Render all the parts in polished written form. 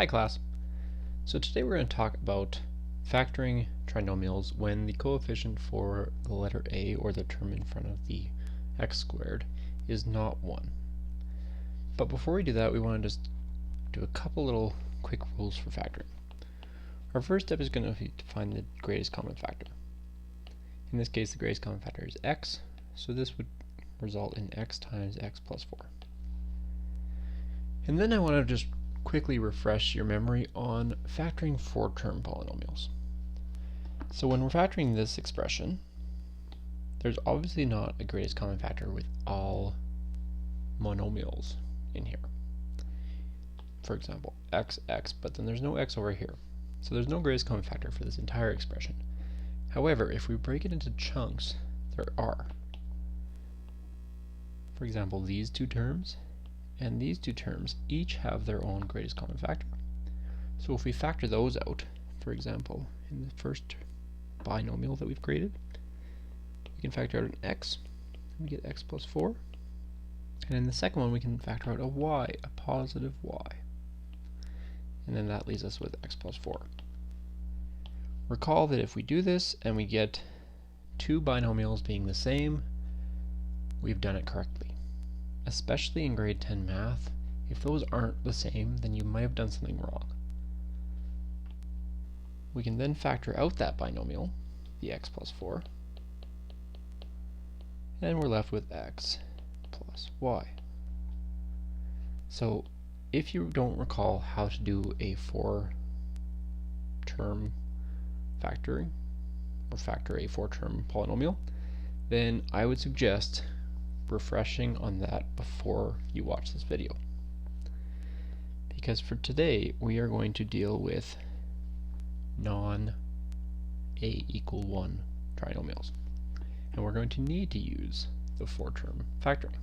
Hi class. So today we're going to talk about factoring trinomials when the coefficient for the letter a, or the term in front of the x squared, is not 1. But before we do that, we want to just do a couple little quick rules for factoring. Our first step is going to be to find the greatest common factor. In this case, the greatest common factor is x, so this would result in x times x plus 4. And then I want to just quickly refresh your memory on factoring 4-term polynomials. So when we're factoring this expression, there's obviously not a greatest common factor with all monomials in here. For example, x, but then there's no x over here. So there's no greatest common factor for this entire expression. However, if we break it into chunks, there are. For example, these two terms and these two terms each have their own greatest common factor. So if we factor those out, for example, in the first binomial that we've created, we can factor out an x, and we get x plus 4. And in the second one, we can factor out a y, a positive y. And then that leaves us with x plus 4. Recall that if we do this and we get two binomials being the same, we've done it correctly. Especially in grade 10 math, if those aren't the same, then you might have done something wrong. We can then factor out that binomial, the x plus 4, and we're left with x plus y. So if you don't recall how to do a 4-term factoring, or factor a 4-term polynomial, then I would suggest refreshing on that before you watch this video. Because for today, we are going to deal with non-a equal 1 trinomials. And we're going to need to use the 4-term factoring.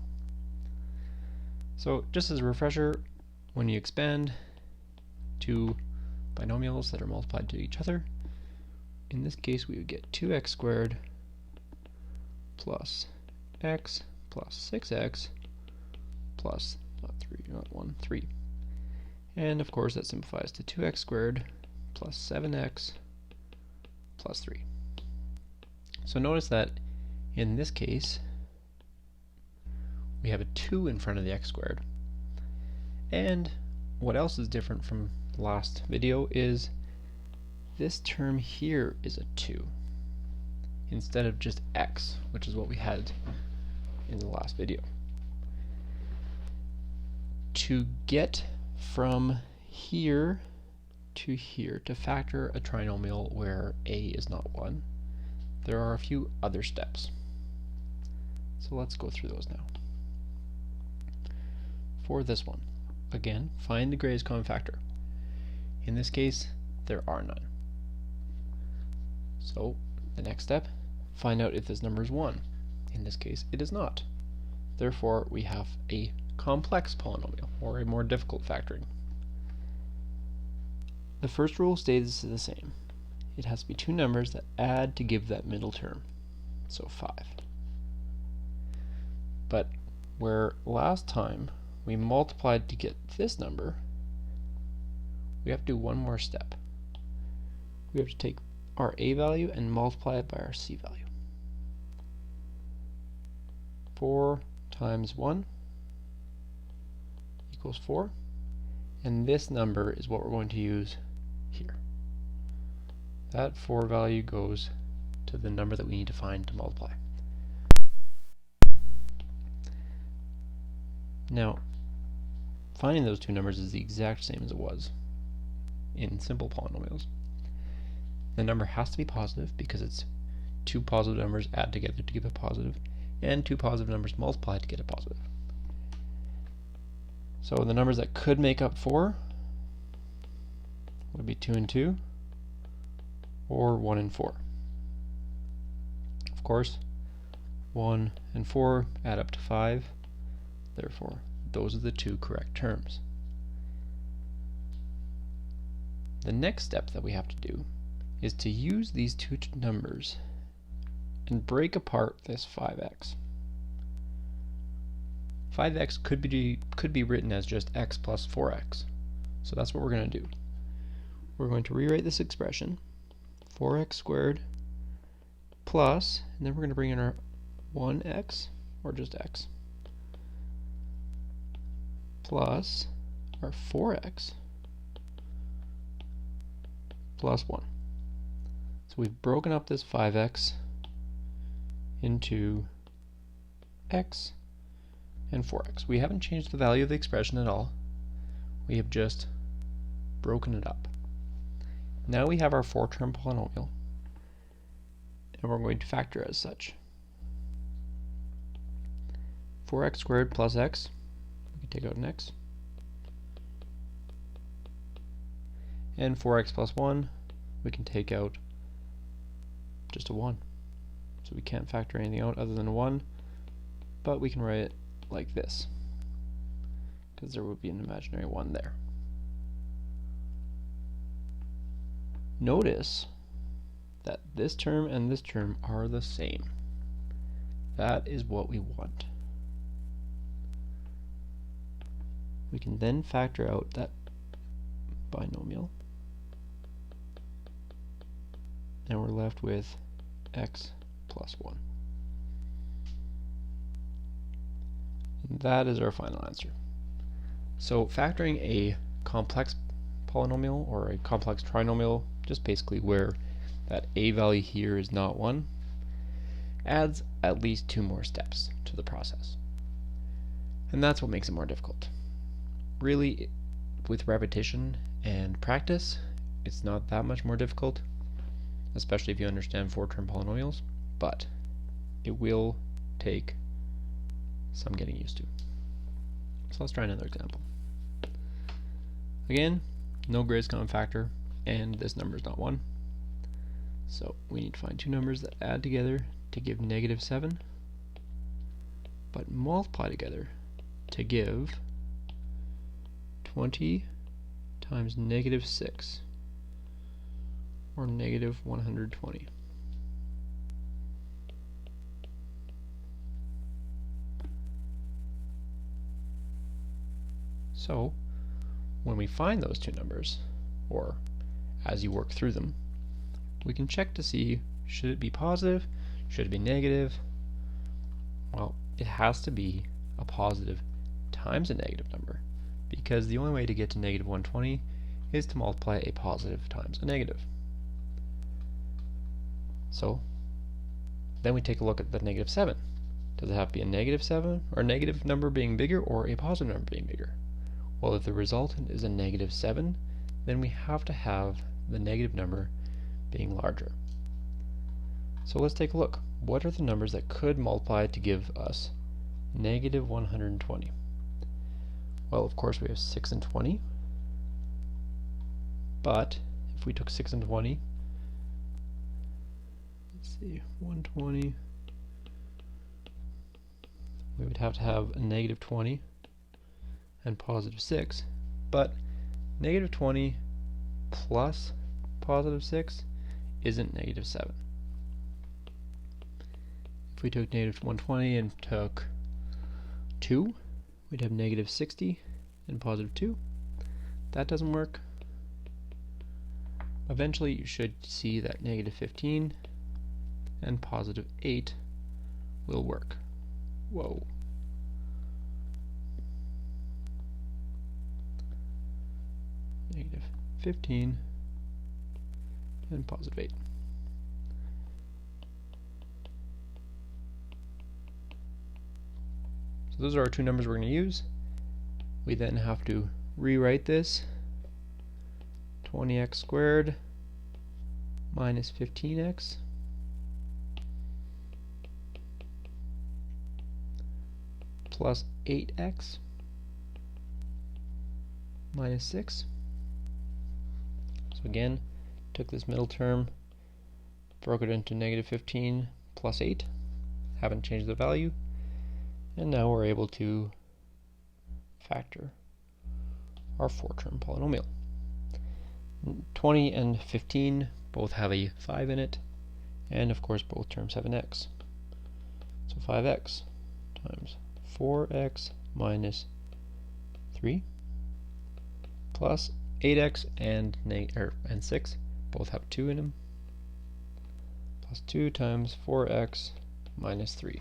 So just as a refresher, when you expand two binomials that are multiplied to each other, in this case we would get 2x squared plus x plus 6x plus, not 3. And of course that simplifies to 2x squared plus 7x plus 3. So notice that in this case we have a 2 in front of the x squared. And what else is different from the last video is this term here is a 2 instead of just x, which is what we had in the last video. To get from here to here to factor a trinomial where a is not 1, there are a few other steps. So let's go through those now. For this one, again, find the greatest common factor. In this case, there are none. So the next step, find out if this number is 1. In this case, it is not. Therefore, we have a complex polynomial, or a more difficult factoring. The first rule stays the same. It has to be two numbers that add to give that middle term, so 5. But where last time we multiplied to get this number, we have to do one more step. We have to take our a value and multiply it by our c value. 4 times 1 equals 4, and this number is what we're going to use here. That 4 value goes to the number that we need to find to multiply. Now, finding those two numbers is the exact same as it was in simple polynomials. The number has to be positive because it's two positive numbers add together to give a positive, and two positive numbers multiply to get a positive. So the numbers that could make up 4 would be 2 and 2, or 1 and 4. Of course, 1 and 4 add up to 5, therefore those are the two correct terms. The next step that we have to do is to use these two numbers and break apart this 5x. 5x could be written as just x plus 4x. So that's what we're going to do. We're going to rewrite this expression, 4x squared plus, and then we're going to bring in our 1x, or just x, plus our 4x plus 1. So we've broken up this 5x into x and 4x. We haven't changed the value of the expression at all. We have just broken it up. Now we have our 4-term polynomial, and we're going to factor as such. 4x squared plus x, we can take out an x, and 4x plus 1, we can take out just a 1. So we can't factor anything out other than a 1, but we can write it like this, because there would be an imaginary 1 there. Notice that this term and this term are the same. That is what we want. We can then factor out that binomial, and we're left with x plus 1. And that is our final answer. So factoring a complex polynomial or a complex trinomial, just basically where that a value here is not 1, adds at least 2 more steps to the process. And that's what makes it more difficult. Really, with repetition and practice, it's not that much more difficult, especially if you understand 4-term polynomials, but it will take some getting used to. So let's try another example. Again, no greatest common factor, and this number is not 1. So we need to find 2 numbers that add together to give -7, but multiply together to give 20 times -6, or -120. So when we find those 2 numbers, or as you work through them, we can check to see, should it be positive, should it be negative? Well, it has to be a positive times a negative number, because the only way to get to -120 is to multiply a positive times a negative. So then we take a look at the -7. Does it have to be a -7, or a negative number being bigger, or a positive number being bigger? Well, if the resultant is a -7, then we have to have the negative number being larger. So let's take a look. What are the numbers that could multiply to give us -120? Well, of course we have 6 and 20, but if we took 6 and 20, let's see, 120, we would have to have a -20 and +6, but -20 plus +6 isn't -7. If we took -120 and took 2, we'd have -60 and +2. That doesn't work. Eventually you should see that -15 and +8 will work. Whoa. -15 and +8. So those are our 2 numbers we're going to use. We then have to rewrite this. 20x squared minus 15x plus 8x minus 6. So again, took this middle term, broke it into -15 plus 8, haven't changed the value, and now we're able to factor our 4-term polynomial. 20 and 15 both have a 5 in it, and of course both terms have an x. So 5x times 4x minus 3 plus 8x and 6 both have 2 in them, plus 2 times 4x minus 3.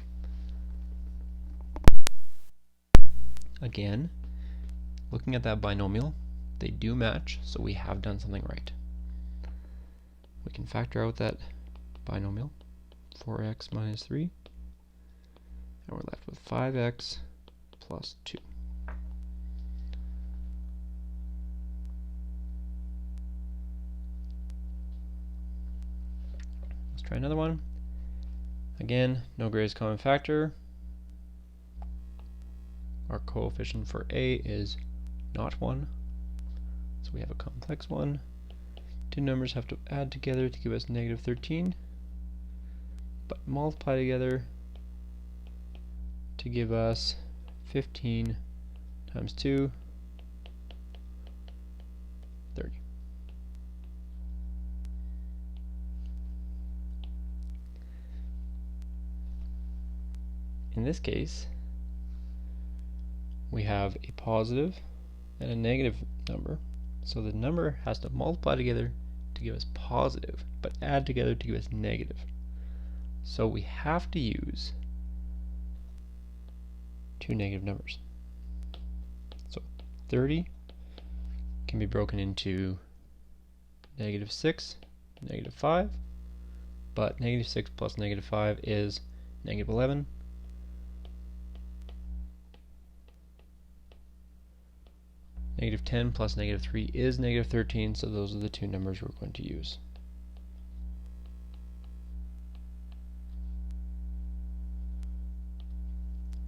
Again, looking at that binomial, they do match, so we have done something right. We can factor out that binomial, 4x minus 3, and we're left with 5x plus 2. Let's try another one. Again, no greatest common factor. Our coefficient for a is not 1, so we have a complex one. Two numbers have to add together to give us negative 13, but multiply together to give us 15 times 2, 30. In this case, we have a positive and a negative number, so the number has to multiply together to give us positive, but add together to give us negative. So we have to use two negative numbers. So 30 can be broken into negative 6, negative 5, but negative 6 plus negative 5 is negative 11. Negative 10 plus negative 3 is negative 13, so those are the two numbers we're going to use.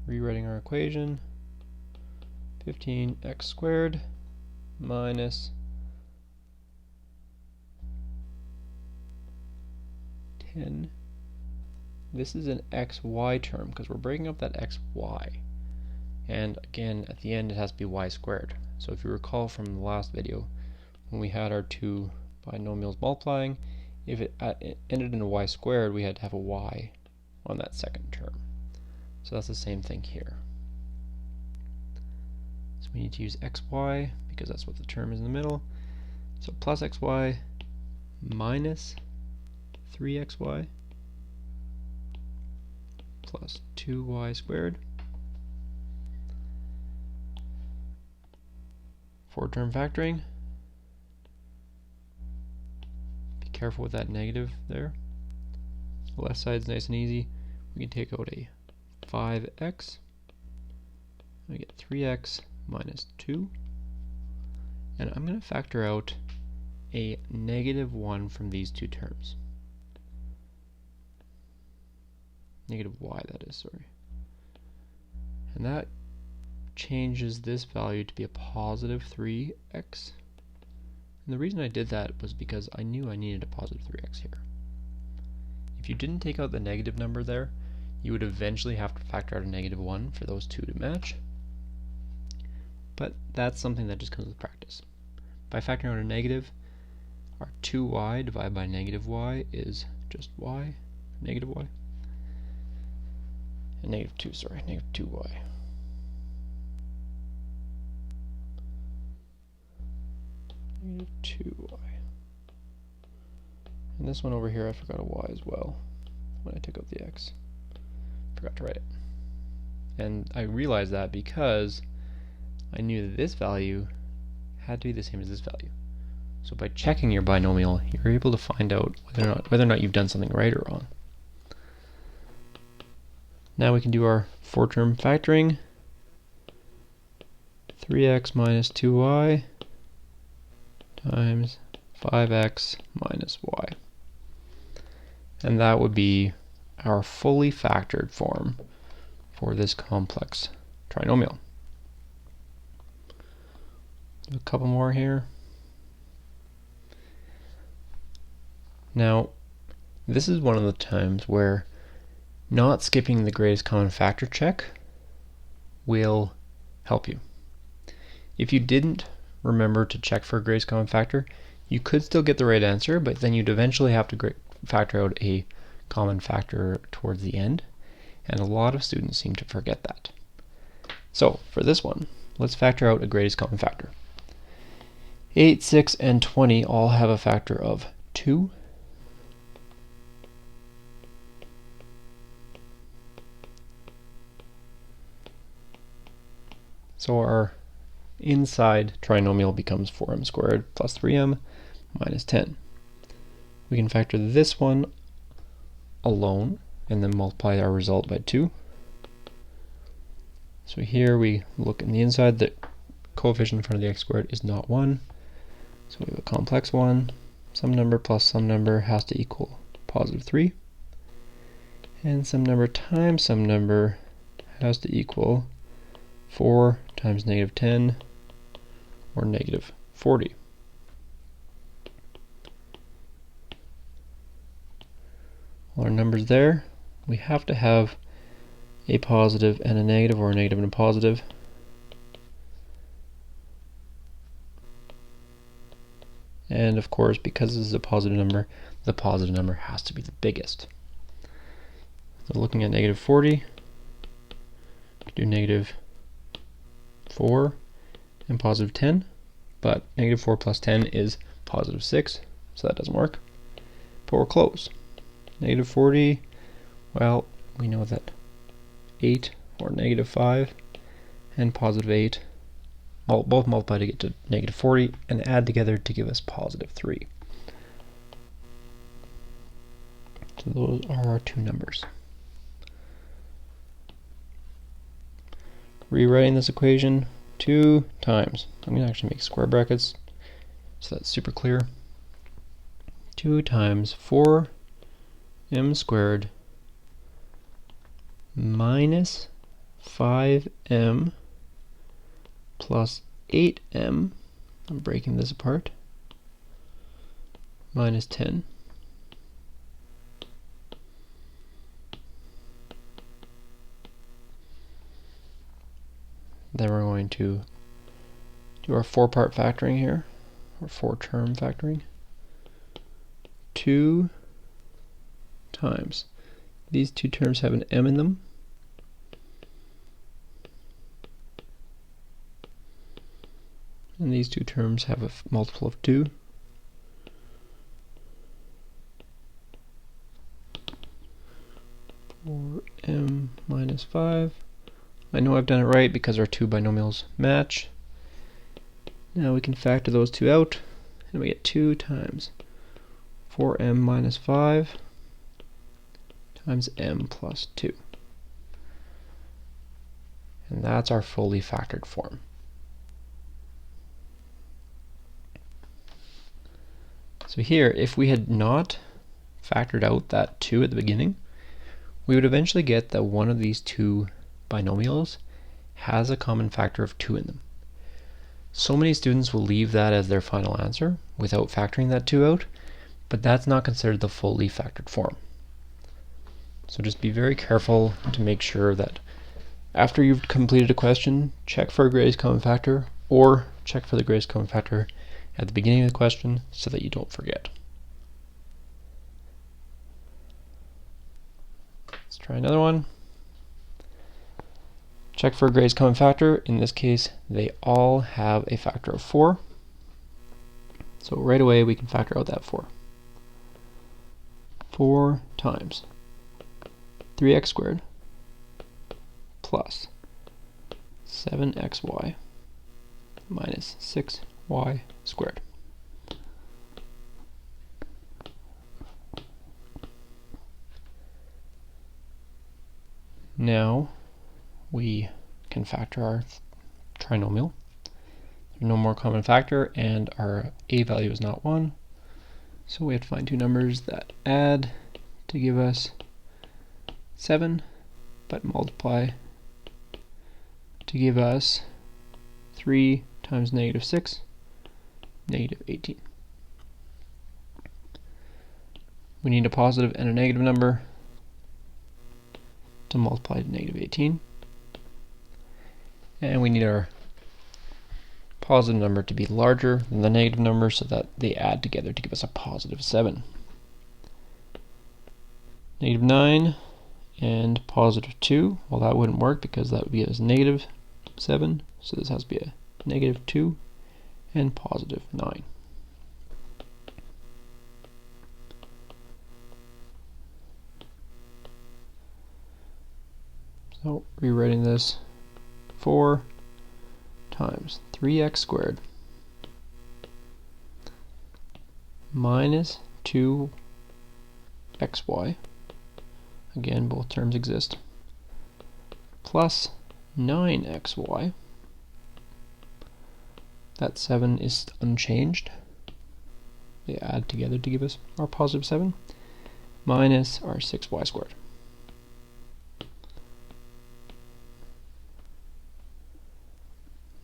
Rewriting our equation, 15x squared minus 10. This is an xy term because we're breaking up that xy. And again, at the end it has to be y squared. So if you recall from the last video, when we had our two binomials multiplying, if it ended in a y squared, we had to have a y on that second term. So that's the same thing here. So we need to use xy because that's what the term is in the middle. So plus xy minus 3xy plus 2y squared. Four-term factoring. Be careful with that negative there. The left side's nice and easy. We can take out a 5x. We get 3x minus 2. And I'm going to factor out a negative 1 from these two terms. Negative y, that is, sorry. And that changes this value to be a positive 3x. And the reason I did that was because I knew I needed a positive 3x here. If you didn't take out the negative number there, you would eventually have to factor out a negative 1 for those two to match. But that's something that just comes with practice. By factoring out a negative, our 2y divided by negative y is just y, negative y. And negative 2, sorry, negative 2y. Negative 2y. And this one over here, I forgot a y as well when I took out the x. Forgot to write it. And I realized that because I knew that this value had to be the same as this value. So by checking your binomial, you're able to find out whether or not you've done something right or wrong. Now we can do our four-term factoring. 3x minus 2y times 5x minus y. And that would be our fully factored form for this complex trinomial. A couple more here. Now, this is one of the times where not skipping the greatest common factor check will help you. If you didn't remember to check for a greatest common factor, you could still get the right answer, but then you'd eventually have to factor out a common factor towards the end, and a lot of students seem to forget that. So for this one, let's factor out a greatest common factor. 8, 6, and 20 all have a factor of 2. So our inside trinomial becomes 4m squared plus 3m minus 10. We can factor this one alone and then multiply our result by 2. So here we look in the inside, the coefficient in front of the x squared is not 1. So we have a complex 1. Some number plus some number has to equal positive 3. And some number times some number has to equal 4 times negative 10 or negative 40. All our numbers there, we have to have a positive and a negative, or a negative and a positive. And of course, because this is a positive number, the positive number has to be the biggest. So looking at negative 40, we can do negative 4 and positive 10, but negative 4 plus 10 is positive 6, so that doesn't work. But we're close. Negative 40, well, we know that 8 or negative 5 and positive 8 both multiply to get to negative 40 and add together to give us positive 3. So those are our two numbers. Rewriting this equation, 2 times, I'm going to actually make square brackets so that's super clear. 2 times 4m squared minus 5m plus 8m, I'm breaking this apart, minus 10. Then we're going to do our 4-part factoring here, or 4-term factoring. 2 times, these two terms have an m in them, and these two terms have a multiple of 2. For m minus 5. I know I've done it right because our two binomials match. Now we can factor those two out, and we get 2 times 4m minus 5 times m plus 2. And that's our fully factored form. So here, if we had not factored out that 2 at the beginning, we would eventually get that one of these two binomials has a common factor of 2 in them. So many students will leave that as their final answer without factoring that 2 out, but that's not considered the fully factored form. So just be very careful to make sure that after you've completed a question, check for a greatest common factor, or check for the greatest common factor at the beginning of the question so that you don't forget. Let's try another one. Check for a greatest common factor. In this case, they all have a factor of 4. So right away we can factor out that 4. 4 times 3x squared plus 7xy minus 6y squared. Now we can factor our trinomial. There's no more common factor, and our a value is not 1. So we have to find two numbers that add to give us 7, but multiply to give us 3 times negative 6, negative 18. We need a positive and a negative number to multiply to negative 18. And we need our positive number to be larger than the negative number so that they add together to give us a positive 7. Negative 9 and positive 2, well that wouldn't work because that would be as negative 7, so this has to be a negative 2 and positive 9. So rewriting this, 4 times 3x squared minus 2xy, again both terms exist, plus 9xy, that 7 is unchanged, they add together to give us our positive 7, minus our 6y squared.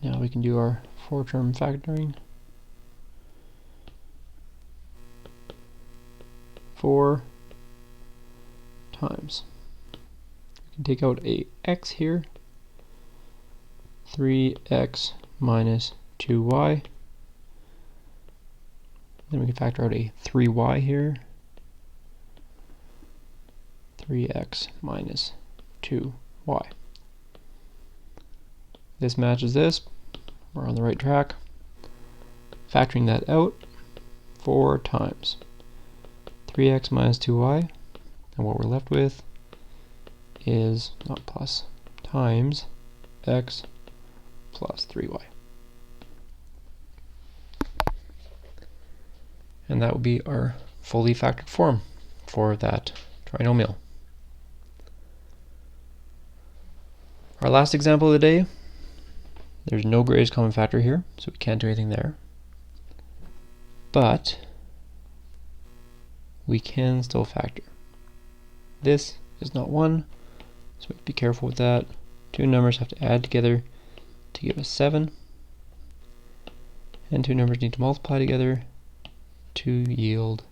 Now we can do our 4-term factoring. 4 times, we can take out a x here, 3x minus 2y, then we can factor out a 3y here, 3x minus 2y. This matches this, we're on the right track. Factoring that out, 4 times 3x minus 2y, and what we're left with is, not plus, times x plus 3y. And that will be our fully factored form for that trinomial. Our last example of the day, there's no greatest common factor here, so we can't do anything there. But we can still factor. This is not 1, so we have to be careful with that. Two numbers have to add together to give us 7, and two numbers need to multiply together to yield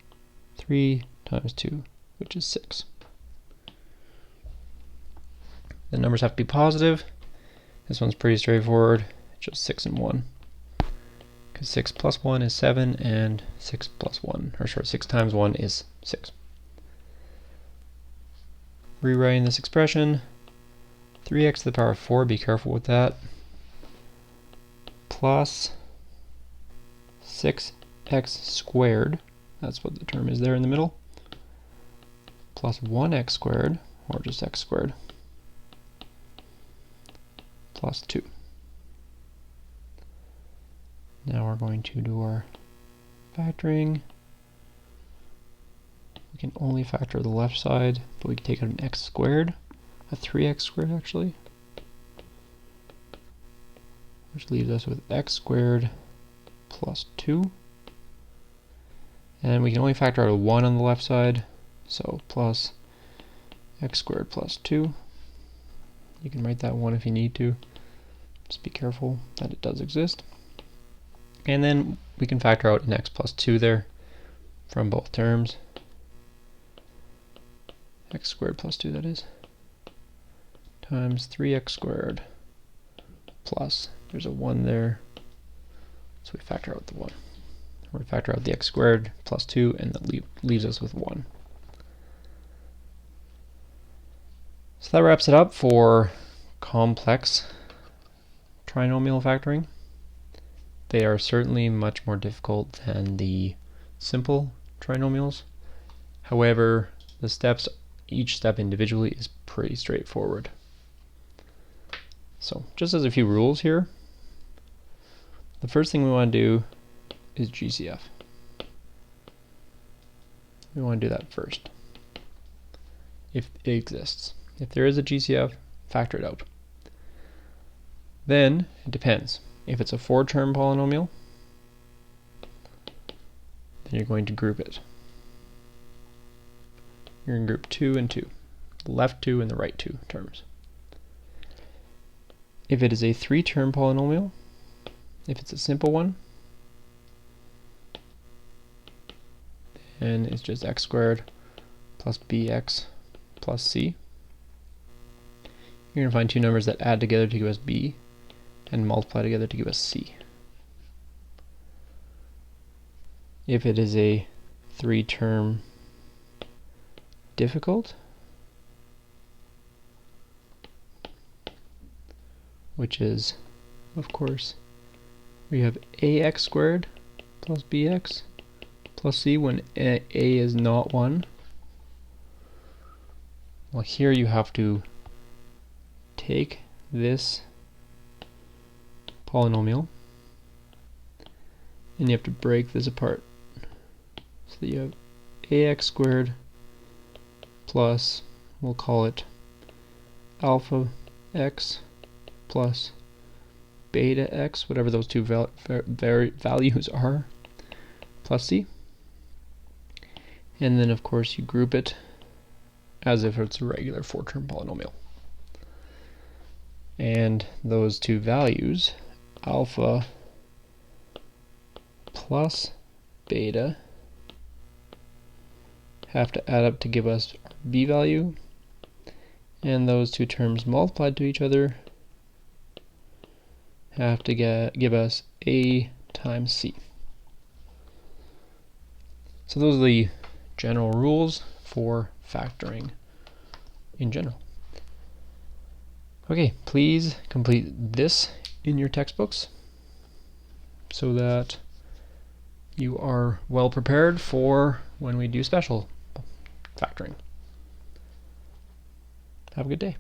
3 times 2, which is 6. The numbers have to be positive. This one's pretty straightforward, it's just 6 and 1. Because 6 plus 1 is 7, and 6 times 1 is 6. Rewriting this expression, 3x to the power of 4, be careful with that, plus 6x squared, that's what the term is there in the middle, plus 1x squared, or just x squared, plus 2. Now we're going to do our factoring. We can only factor the left side, but we can take out an x squared, a 3x squared actually, which leaves us with x squared plus 2. And we can only factor out a 1 on the left side, so plus x squared plus 2. You can write that 1 if you need to. Just be careful that it does exist. And then we can factor out an x plus 2 there from both terms. X squared plus 2, that is, times 3x squared plus, there's a 1 there, so we factor out the 1. We factor out the x squared plus 2, and that leaves us with 1. So that wraps it up for complex trinomial factoring. They are certainly much more difficult than the simple trinomials. However, the steps, each step individually is pretty straightforward. So just as a few rules here, the first thing we want to do is GCF. We want to do that first, if it exists. If there is a GCF, factor it out. Then it depends. If it's a 4-term polynomial, then you're going to group it. You're going to group 2 and 2, the left 2 and the right 2 terms. If it is a 3-term polynomial, if it's a simple one, then it's just x squared plus bx plus c. You're going to find two numbers that add together to give us b and multiply together to give us c. If it is a 3-term difficult, which is, of course, we have ax squared plus bx plus c when a is not 1. Well, here you have to take this polynomial and you have to break this apart. So that you have ax squared plus, we'll call it alpha x plus beta x, whatever those two values are, plus c. And then of course you group it as if it's a regular 4-term polynomial. And those two values, alpha plus beta, have to add up to give us our b value, and those two terms multiplied to each other have to give us a times c. So those are the general rules for factoring in general. Okay, please complete this in your textbooks so that you are well prepared for when we do special factoring. Have a good day.